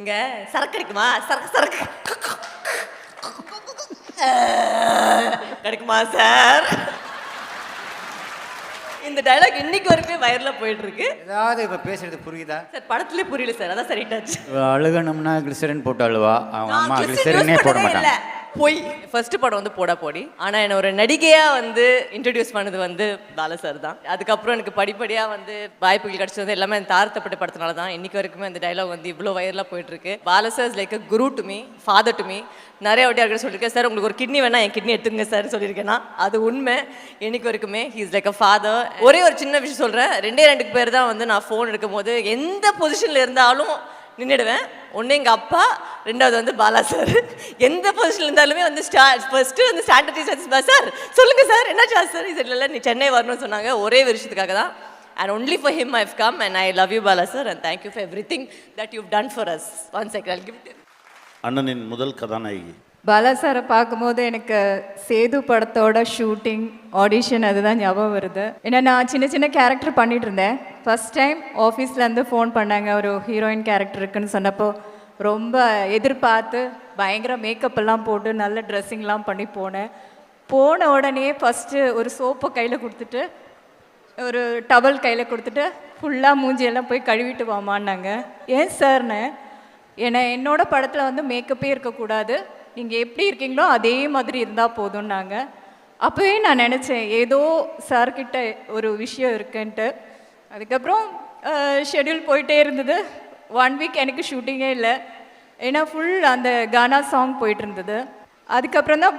இங்க சரக்கு கிடைக்குமா? சரக்கு சரக்கு கிடைக்குமா சார்? இந்த டயலாக் இன்னைக்கு வரைக்கும் வைரலா போயிட்டு இருக்கு. ஏதாவது இப்போ பேசுறது புரியுதா? சார் படத்துலயே புரியல சார், அதான் சரி டச். அழுகணும்னா கிளிசரின் போட்டு அழுவா, அவங்க அம்மா கிளிசரினே போட மாட்டாங்க. போய் ஃபர்ஸ்ட் படம் வந்து போடா போடி. ஆனா என்ன ஒரு நடிகையா வந்து இன்ட்ரடியூஸ் பண்ணது வந்து பாலா சார் தான். அதுக்கப்புறம் எனக்கு படிப்படியா வந்து வாய்ப்புகள் கிடைச்சது எல்லாமே அந்த தாரத்தப்பட்ட படத்தினால தான். இன்னைக்கு வரைக்குமே அந்த டயலாக் வந்து இவ்வளோ வைரலா போயிட்டு இருக்கு. Bala sir is like a Guru to me, father to me. நிறைய வாட்டி அவர்கிட்ட சொல்லியிருக்கேன், சார் உங்களுக்கு ஒரு கிட்னி வேணா என் கிட்னி எடுத்துங்க சார் சொல்லியிருக்கேன்னா அது உண்மை. இன்னைக்கு வரைக்குமே he is like a father. ஒரே ஒரு சின்ன விஷயம் சொல்றேன், ரெண்டு பேர் தான் வந்து நான் ஃபோன் எடுக்கும் போது எந்த பொசிஷன்ல இருந்தாலும் நின்றுடுவேன். ஒன்று எங்கள் அப்பா, ரெண்டாவது வந்து பாலா சார். எந்த பொசிஷனில் இருந்தாலுமே வந்து ஃபர்ஸ்ட்டு வந்து ஸ்டாண்டர்டைஸ் சார் சொல்லுங்கள் சார் என்னாச்சா சார், இது இல்லை நீ சென்னை வரணும்னு சொன்னாங்க. ஒரே விஷயத்துக்காக தான். And only for him I've come and I love you Bala sir and thank you for everything that you've done for us. One second, I'll give it to you. அண்ணனின் முதல் கதாநாயகி பாலா சாரை பார்க்கும்போது எனக்கு சேது படத்தோட ஷூட்டிங் ஆடிஷன் அதுதான் ஞாபகம் வருது. ஏன்னா நான் சின்ன சின்ன கேரக்டர் பண்ணிட்டு இருந்தேன். ஃபர்ஸ்ட் டைம் ஆஃபீஸ்லேருந்து ஃபோன் பண்ணாங்க, ஒரு ஹீரோயின் கேரக்டர் இருக்குன்னு சொன்னப்போ ரொம்ப எதிர்பார்த்து பயங்கர மேக்கப் எல்லாம் போட்டு நல்ல ட்ரெஸ்ஸிங்லாம் பண்ணி போனேன். போன உடனே ஃபஸ்ட்டு ஒரு சோப்பை கையில் கொடுத்துட்டு ஒரு டவல் கையில் கொடுத்துட்டு ஃபுல்லாக மூஞ்சியெல்லாம் போய் கழுவிட்டு வாமான்னாங்க. ஏன் சார்னு, ஏன்னா என்னோட படத்தில் வந்து மேக்கப்பே இருக்கக்கூடாது, நீங்கள் எப்படி இருக்கீங்களோ அதே மாதிரி இருந்தால் போதும்னாங்க. அப்போவே நான் நினச்சேன் ஏதோ சார்கிட்ட ஒரு விஷயம் இருக்குன்ட்டு. அதுக்கப்புறம் ஷெட்யூல் போயிட்டே இருந்தது. 1 வீக் எனக்கு ஷூட்டிங்கே இல்லை, ஏன்னா ஃபுல் அந்த கானா சாங் போயிட்டு இருந்தது. அதுக்கப்புறம் தான்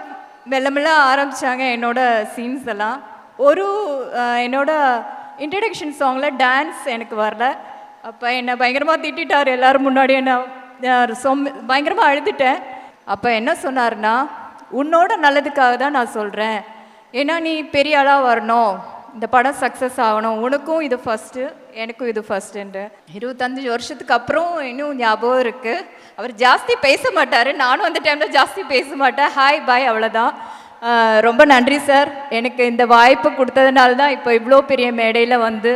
மெல்ல மெல்ல ஆரம்பித்தாங்க என்னோட சீன்ஸ் எல்லாம். ஒரு என்னோட இன்ட்ரடக்ஷன் சாங்கில் டான்ஸ் எனக்கு வரல. அப்போ என்னை பயங்கரமாக திட்டார் எல்லோரும் முன்னாடி. என்ன பயங்கரமாக அழுதுட்டேன். அப்போ என்ன சொன்னார்னா, உன்னோட நல்லதுக்காக தான் நான் சொல்கிறேன், ஏன்னா நீ பெரிய ஆளாக வரணும், இந்த படம் சக்ஸஸ் ஆகணும், உனக்கும் இது ஃபஸ்ட்டு எனக்கும் இது ஃபஸ்ட்டுன்ட்டு. 25 வருஷத்துக்கு அப்புறம் இன்னும் ஞாபகம் இருக்குது. அவர் ஜாஸ்தி பேச மாட்டார், நானும் அந்த டைமில் ஜாஸ்தி பேச மாட்டேன். ஹாய் பாய் அவ்வளோதான். ரொம்ப நன்றி சார், எனக்கு இந்த வாய்ப்பு கொடுத்ததுனால தான் இப்போ இவ்வளோ பெரிய மேடையில் வந்து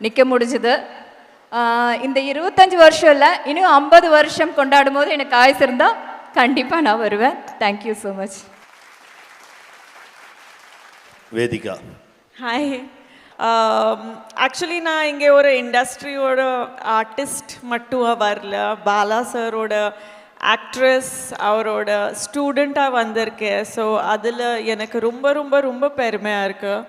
நிற்க முடிஞ்சுது. இந்த 25 வருஷம் இல்லை, இன்னும் 50 வருஷம் கொண்டாடும் போது எனக்கு ஆயுசு இருந்தால் கண்டிப்பாக நான் வருவேன். Thank you so much. Vedika. Hi. Actually நான் இங்கே ஒரு இண்டஸ்ட்ரியோட ஆர்டிஸ்ட் மட்டும் வரல, பாலா சாரோட ஆக்ட்ரஸ், அவரோட ஸ்டூடெண்ட்டாக வந்திருக்கேன். ஸோ அதில் எனக்கு ரொம்ப ரொம்ப ரொம்ப பெருமையாக இருக்குது.